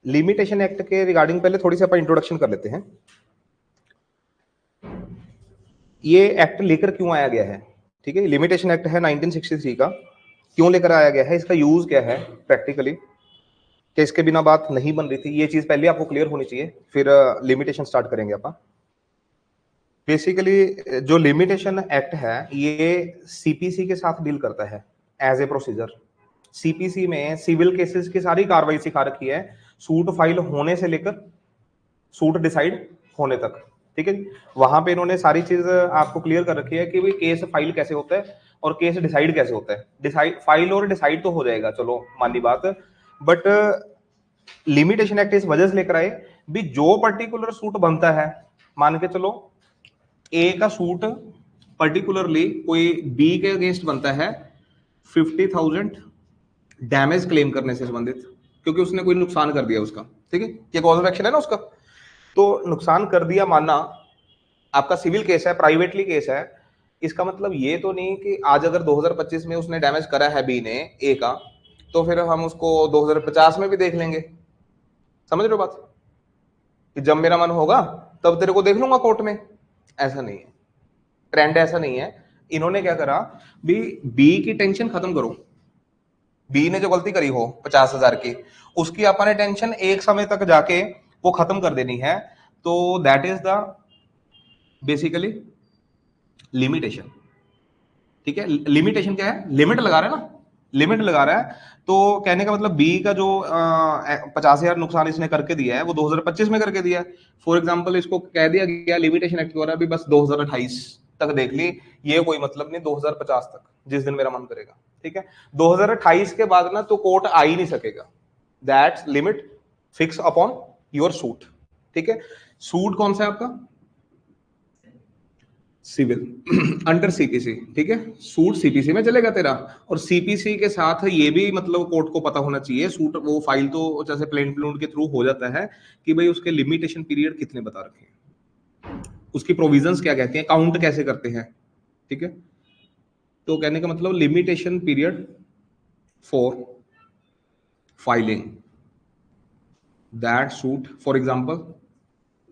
Limitation act के regarding पहले थोड़ी सी अपन इंट्रोडक्शन कर लेते हैं। ये एक्ट लेकर क्यों आया गया है, ठीक है। लिमिटेशन एक्ट है 1963 का, क्यों लेकर आया गया है, इसका यूज क्या है प्रैक्टिकली, कि इसके बिना बात नहीं बन रही थी, ये चीज पहले आपको क्लियर होनी चाहिए, फिर लिमिटेशन स्टार्ट करेंगे अपन। बेसिकली जो लिमिटेशन एक्ट है ये सीपीसी के साथ डील करता है एज ए प्रोसीजर। सीपीसी में सिविल केसेस की सारी कार्रवाई सिखा रखी है, सूट फाइल होने से लेकर सूट डिसाइड होने तक, ठीक है। वहां पे इन्होंने सारी चीज आपको क्लियर कर रखी है कि भाई केस फाइल कैसे होता है और केस डिसाइड कैसे होता है। डिसाइड फाइल और डिसाइड तो हो जाएगा, चलो मान ली बात, बट लिमिटेशन एक्ट इस वजह से लेकर आए भी जो पर्टिकुलर सूट बनता है, मान के चलो ए का सूट पर्टिकुलरली कोई बी के अगेंस्ट बनता है 50,000 डैमेज क्लेम करने से संबंधित, क्योंकि उसने कोई नुकसान कर दिया उसका, ठीक है, ये कॉज ऑफ एक्शन है ना उसका, तो नुकसान कर दिया मानना, आपका सिविल केस है, प्राइवेटली केस है। इसका मतलब ये तो नहीं कि आज अगर 2025 में उसने डैमेज करा है बी ने ए का, तो फिर हम उसको 2050 में भी देख लेंगे। समझ रहे हो बात, कि जब मेरा मन होगा तब तेरे को देख लूंगा कोर्ट में, ऐसा नहीं है, ट्रेंड ऐसा नहीं है। इन्होंने क्या करा भी, बी की टेंशन खत्म करो, बी ने जो गलती करी हो 50,000 की, उसकी अपने टेंशन एक समय तक जाके वो खत्म कर देनी है, तो that is the basically limitation, ठीक है। लिमिटेशन क्या है, लिमिट लगा रहा है ना, लिमिट लगा रहा है, तो कहने का मतलब बी का जो 50,000 नुकसान इसने करके दिया है वो 2025 में करके दिया है। फॉर एग्जांपल इसको कह दिया गया लिमिटेशन एक्ट द्वारा भी बस 2028 तक देख ली, ये कोई मतलब नहीं 2050 तक, जिस दिन मेरा मन करेगा, ठीक है। 2028 के बाद ना तो कोर्ट आ ही नहीं सकेगा, that's limit fix upon your suit, ठीक है। सूट कौन सा है आपका, सिविल अंडर सीपीसी, ठीक है, सूट सीपीसी में चलेगा तेरा, और सीपीसी के साथ ये भी मतलब कोर्ट को पता होना चाहिए, सूट वो फाइल तो जैसे प्लेन प्लून के थ्रू हो जाता है कि भाई उसके लिमिटेशन पीरियड कितने बता रखे हैं, उसकी प्रोविजंस क्या कहती हैं, काउंट कैसे करते हैं, ठीक है। तो कहने का मतलब limitation period for filing that suit for example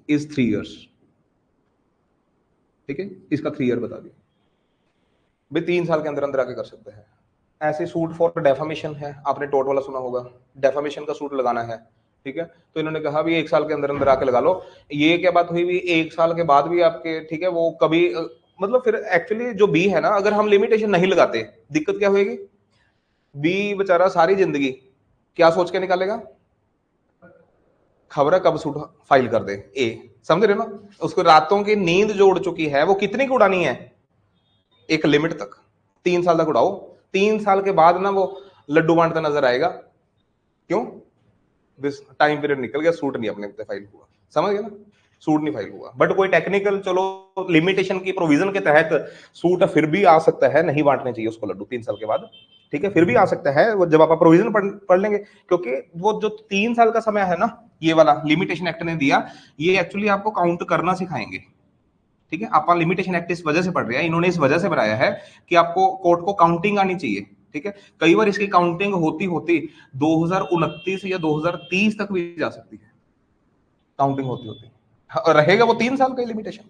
is 3 years, ठीक है, इसका 3 year बता दिया भाई, 3 साल के अंदर अंदर आके कर सकते हैं। ऐसे सूट फॉर डेफामेशन है, आपने टोट वाला सुना होगा, डेफामेशन का सूट लगाना है, ठीक है, तो इन्होंने कहा भी 1 साल के अंदर अंदर आके लगा लो। ये क्या बात हुई भी 1 साल के बाद भी आपके, ठीक है, वो कभी मतलब फिर एक्चुअली जो बी है ना, अगर हम लिमिटेशन नहीं लगाते दिक्कत क्या होगी, बी बेचारा सारी जिंदगी क्या सोच के निकालेगा, खबर है कब सूट फाइल कर दे ए, समझ रहे हो ना, उसको रातों की नींद जो उड़ चुकी है वो कितनी की उड़ानी है, एक लिमिट तक, 3 साल तक उड़ाओ, 3 साल के बाद ना वो लड्डू बांटता नजर आएगा, क्यों, टाइम पीरियड निकल गया, सूट नहीं अपने फाइल हुआ, समझ गए ना, सूट नहीं फाइल हुआ। बट कोई टेक्निकल चलो लिमिटेशन की प्रोविजन के तहत सूट फिर भी आ सकता है, नहीं बांटने चाहिए उसको लड्डू 3 साल के बाद, ठीक है, फिर भी आ सकता है वो जब आप प्रोविजन पढ़ लेंगे, क्योंकि वो जो 3 साल का समय है ना, ये वाला लिमिटेशन एक्ट ने दिया, ये एक्चुअली आपको काउंट करना सिखाएंगे, ठीक है। आप लिमिटेशन एक्ट इस वजह से पढ़ रहे हैं, इन्होंने इस वजह से बनाया है कि आपको कोर्ट को काउंटिंग आनी चाहिए, ठीक है। कई बार इसकी काउंटिंग होती होती 2029 या 2030 तक भी जा सकती है, काउंटिंग होती होती, और रहेगा वो 3 साल का लिमिटेशन।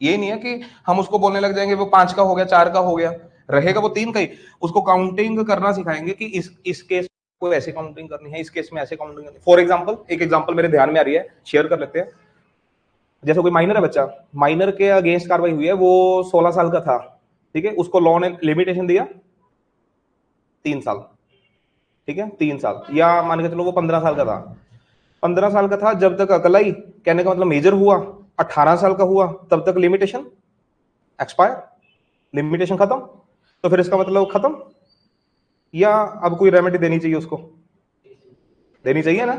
ये नहीं है कि हम उसको बोलने लग जाएंगे वो 5 का हो गया, 4 का हो गया, रहेगा वो 3 का ही। उसको काउंटिंग करना सिखाएंगे कि इस केस को ऐसे काउंटिंग करनी है, इस केस में ऐसे काउंटिंग करनी है। फॉर एग्जाम्पल, एक एग्जाम्पल मेरे ध्यान में आ रही है, शेयर कर लेते हैं। जैसे कोई माइनर है बच्चा, माइनर के अगेंस्ट कार्रवाई हुई है, वो 16 साल का था, ठीक है, उसको लॉ ने लिमिटेशन दिया 3 साल, ठीक है, 3 साल, या मान के चलो वो 15 साल का था, 15 साल का था जब तक अकलाई, कहने का मतलब मेजर हुआ 18 साल का हुआ तब तक लिमिटेशन एक्सपायर, लिमिटेशन खत्म, तो फिर इसका मतलब खत्म, या अब कोई रेमेडी देनी चाहिए उसको, देनी चाहिए ना,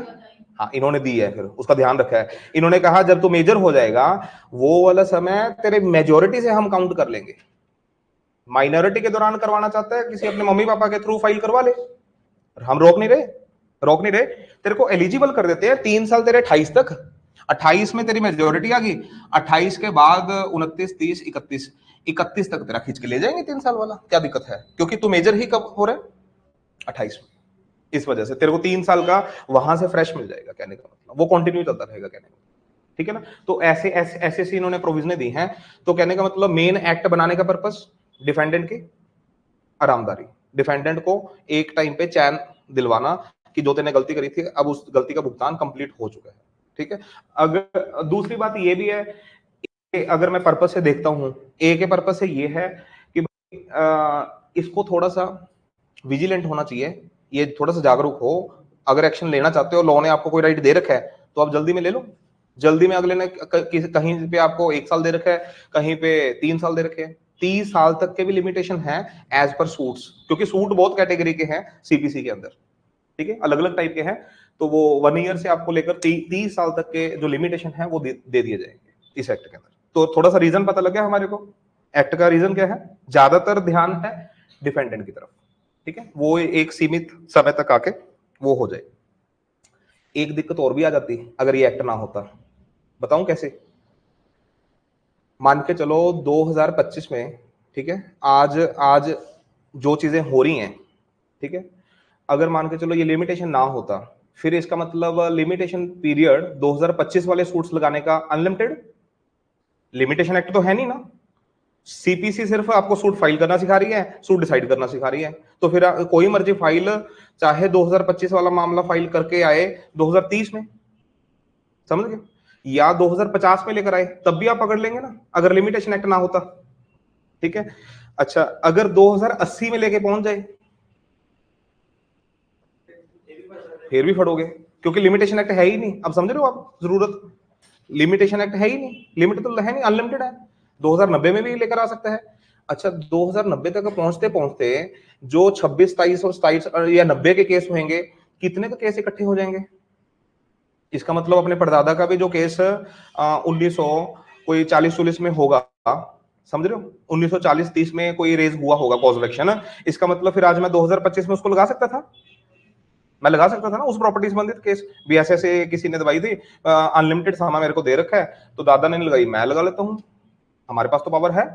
हाँ इन्होंने दी है, फिर उसका ध्यान रखा है, इन्होंने कहा जब तू मेजर हो जाएगा वो वाला समय तेरे मेजोरिटी से हम काउंट कर लेंगे, माइनॉरिटी के दौरान करवाना चाहता है किसी अपने मम्मी पापा के थ्रू फाइल करवा ले, हम रोक नहीं रहे, रोक नहीं रहे, तेरे को एलिजिबल कर देते हैं 3 साल तेरे 28 तक, 28 में तेरी मेजोरिटी आ गई, 28 के बाद 29, 30, 31, 31 तक तेरा खींच के ले जाएंगे 3 साल वाला, क्या दिक्कत है, क्योंकि तू मेजर ही कब हो रहा है 28 में, इस वजह से तेरे को 3 साल का वहां से फ्रेश मिल जाएगा, कहने का मतलब वो कंटिन्यू चलता रहेगा, कहने का, ठीक है ना। तो ऐसे ऐसे ऐसे सी इन्होंने प्रोविजन दी हैं। तो कहने का मतलब मेन एक्ट बनाने का पर्पस डिफेंडेंट की आरामदारी, डिफेंडेंट को एक टाइम पे चैन दिलवाना कि जो तेने गलती करी थी अब उस गलती का भुगतान कंप्लीट हो चुका है, ठीक है। अगर दूसरी बात ये भी है कि अगर मैं पर्पस से देखता हूं, ए के पर्पस से ये है कि इसको थोड़ा सा विजिलेंट होना चाहिए, ये थोड़ा सा जागरूक हो। अगर एक्शन लेना चाहते हो, लॉ ने आपको कोई राइट दे रखा है तो आप जल्दी में ले लो। जल्दी में अगले ने कहीं पे आपको 1 साल दे रखा है, कहीं पे 3 साल दे रखे हैं, 30 साल तक के भी लिमिटेशन है एज पर सूट्स, क्योंकि सूट बहुत कैटेगरी के हैं सीपीसी के अंदर, ठीक है, अलग अलग टाइप के हैं। तो वो 1 ईयर से आपको लेकर 30 साल तक के जो लिमिटेशन है वो दे दिए जाएंगे इस एक्ट के अंदर। तो थोड़ा सा रीजन पता लग गया हमारे को, एक्ट का रीजन क्या है, ज्यादातर ध्यान है डिफेंडेंट की तरफ, ठीक है, वो एक सीमित समय तक आके वो हो जाए। एक दिक्कत और भी आ जाती अगर ये एक्ट ना होता, बताऊं कैसे। मान के चलो 2025 में, ठीक है, आज आज जो चीजें हो रही हैं, ठीक है, अगर मान के चलो ये लिमिटेशन ना होता, फिर इसका मतलब लिमिटेशन पीरियड 2025 वाले सूट्स लगाने का अनलिमिटेड, लिमिटेशन एक्ट तो है नहीं ना। सीपीसी सिर्फ आपको सूट फाइल करना सिखा रही है, सूट डिसाइड करना सिखा रही है। तो फिर कोई मर्जी फाइल, चाहे 2025 वाला मामला फाइल करके आए 2030 में, समझ गए, या 2050 में लेकर आए, तब भी आप पकड़ लेंगे ना अगर लिमिटेशन एक्ट ना होता, ठीक है। अच्छा, अगर 2080 में लेके पहुंच जाए फिर भी फड़ोगे, क्योंकि लिमिटेशन एक्ट है ही नहीं। अब समझ रहे हो आप जरूरत, लिमिटेशन एक्ट है ही नहीं, लिमिट तो है नहीं, अनलिमिटेड है, 2090 में भी लेकर आ सकता है। अच्छा, 2090 तक पहुंचते पहुंचते जो 26, 23 और 27 या 90 के केस होंगे, कितने का केस इकट्ठे हो जाएंगे। इसका मतलब अपने परदादा का भी जो केस 1900 कोई 40-40 में होगा, समझ रहे हो, 1940-30 में कोई रेज हुआ होगा कॉज ऑफ एक्शन, इसका मतलब फिर आज मैं 2025 में उसको लगा सकता था, मैं लगा सकता था ना उस प्रॉपर्टी संबंधित केस भी। ऐसे ऐसे किसी ने दवाई दी, अनलिमिटेड सामान मेरे को दे रखा है, तो दादा ने लगाई, मैं लगा लेता हूँ, हमारे पास तो पावर है,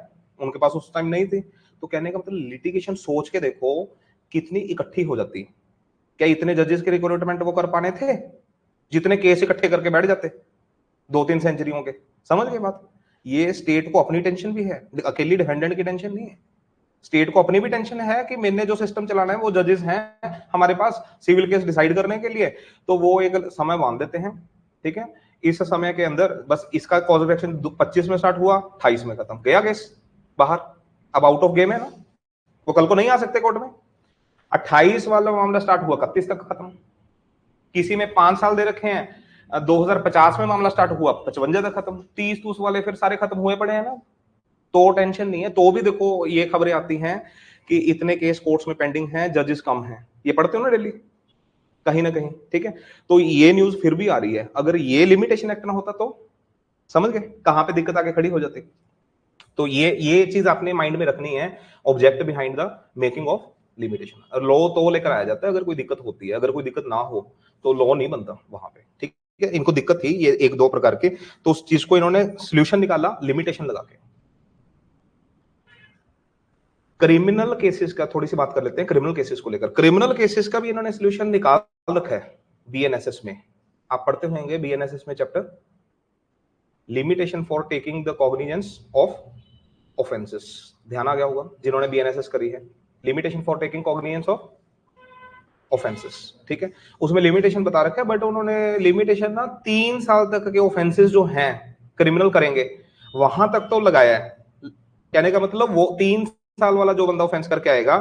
उनके पास उस टाइम नहीं थी। तो कहने का मतलब लिटिगेशन सोच के देखो कितनी इकट्ठी हो जाती, क्या इतने जजेस के रिक्रूटमेंट वो कर पाने थे जितने केस इकट्ठे करके बैठ जाते 2-3 सेंचुरियों के। समझ गए बात, ये स्टेट को अपनी टेंशन भी है, अकेली डिफेंडेंट की टेंशन नहीं है, स्टेट को अपनी भी टेंशन है कि मैंने जो सिस्टम चलाना है, वो जजेस हैं हमारे पास सिविल केस डिसाइड करने के लिए, तो वो एक समय बांध देते हैं, ठीक है। इस समय के अंदर बस इसका कॉज ऑफ एक्शन 25 में स्टार्ट हुआ, 28 में खत्म, गया केस बाहर, अब आउट ऑफ गेम है ना, वो कल को नहीं आ सकते कोर्ट में। 28 वाला मामला स्टार्ट हुआ, 31 तक खत्म। किसी में 5 साल दे रखे हैं, 2050 में मामला स्टार्ट हुआ, 55 तक खत्म। 30 वाले फिर सारे खत्म हुए पड़े हैं ना, तो टेंशन नहीं है। तो भी देखो ये खबरें आती हैं कि इतने केस कोर्ट्स में पेंडिंग हैं, जजेस कम हैं, ये पढ़ते हो ना डेली कहीं ना कहीं, ठीक है। तो ये न्यूज फिर भी आ रही है, अगर ये लिमिटेशन एक्ट ना होता तो समझ गए कहां पे दिक्कत आके खड़ी हो जाती। तो ये चीज आपने माइंड में रखनी है, object behind the making of limitation. Law तो लेकर आया जाता है अगर कोई दिक्कत होती है, अगर कोई दिक्कत ना हो तो लॉ नहीं बनता वहां पे, ठीक है। इनको दिक्कत थी ये 1-2 प्रकार की, तो उस चीज को इन्होंने सोल्यूशन निकाला लिमिटेशन लगा के। क्रिमिनल केसेस का थोड़ी सी बात कर लेते हैं, क्रिमिनल केसेस को लेकर, क्रिमिनल केसेस का भी इन्होंने सोल्यूशन निकाल रखा है बीएनएसएस में। आप पढ़ते होंगे बीएनएसएस में chapter limitation for taking the cognizance of offences, ध्यान आ गया होगा जिन्होंने बीएनएसएस करी है, limitation for taking cognizance of offences, ठीक है। उसमें लिमिटेशन बता रखा है, बट उन्होंने लिमिटेशन ना 3 साल तक के ऑफेंसेस जो हैं क्रिमिनल करेंगे वहां तक तो लगाया है। कहने का मतलब वो 3 साल वाला जो बंदा ऑफेंस करके आएगा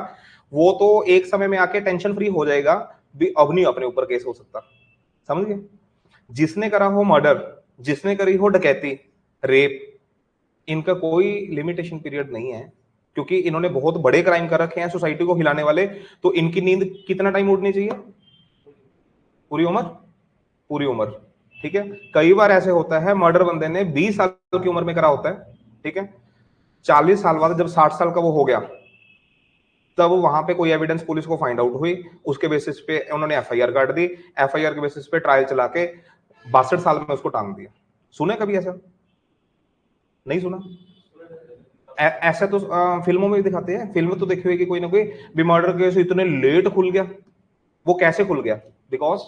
वो तो एक समय में आके टेंशन फ्री हो जाएगा, भी अब नहीं अपने ऊपर केस हो सकता, समझ गए। जिसने करा हो मर्डर, जिसने करी हो डकैती, रेप, इनका कोई लिमिटेशन पीरियड नहीं है, क्योंकि इन्होंने बहुत बड़े क्राइम कर रखे हैं सोसाइटी को हिलाने वाले। तो इनकी नींद कितना टाइम उड़नी चाहिए, पूरी उम्र, पूरी उम्र, ठीक है। कई बार ऐसे होता है मर्डर बंदे ने 20 साल की उम्र में करा होता है, ठीक है, 40 साल बाद जब 60 साल का वो हो गया, तब वहां पे कोई एविडेंस पुलिस को फाइंड आउट हुई, उसके बेसिस पे उन्होंने एफआईआर काट दी, एफआईआर के बेसिस पे ट्रायल चला के 62 साल में उसको टांग दिया। सुने कभी ऐसा, नहीं सुना। ऐसा तो फिल्मों में भी दिखाते हैं, फिल्म तो देखी होगी कोई ना कोई, भी मर्डर केस इतने लेट खुल गया, वो कैसे खुल गया? बिकॉज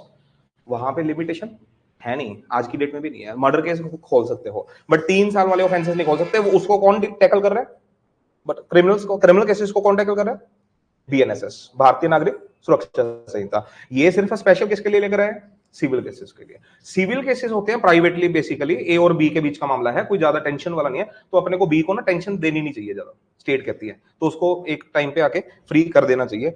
वहां पे लिमिटेशन है नहीं, आज की डेट में भी नहीं है। मर्डर केस खोल सकते हो बट 3 साल वाले ऑफेंसेस नहीं खोल सकते। वो उसको कौन टैकल कर रहा है? बट क्रिमिनल्स को, क्रिमिनल केसेस को कौन टैकल कर रहा है? बीएनएसएस, भारतीय नागरिक सुरक्षा संहिता। ये सिर्फ स्पेशल किसके लिए लेकर आए? सिविल केसेस के लिए। सिविल केसेस होते हैं प्राइवेटली, बेसिकली ए और बी के बीच का मामला है, कोई ज्यादा टेंशन वाला नहीं है, तो अपने को बी को ना टेंशन देनी नहीं चाहिए ज्यादा, स्टेट कहती है, तो उसको एक टाइम पे आके फ्री कर देना चाहिए।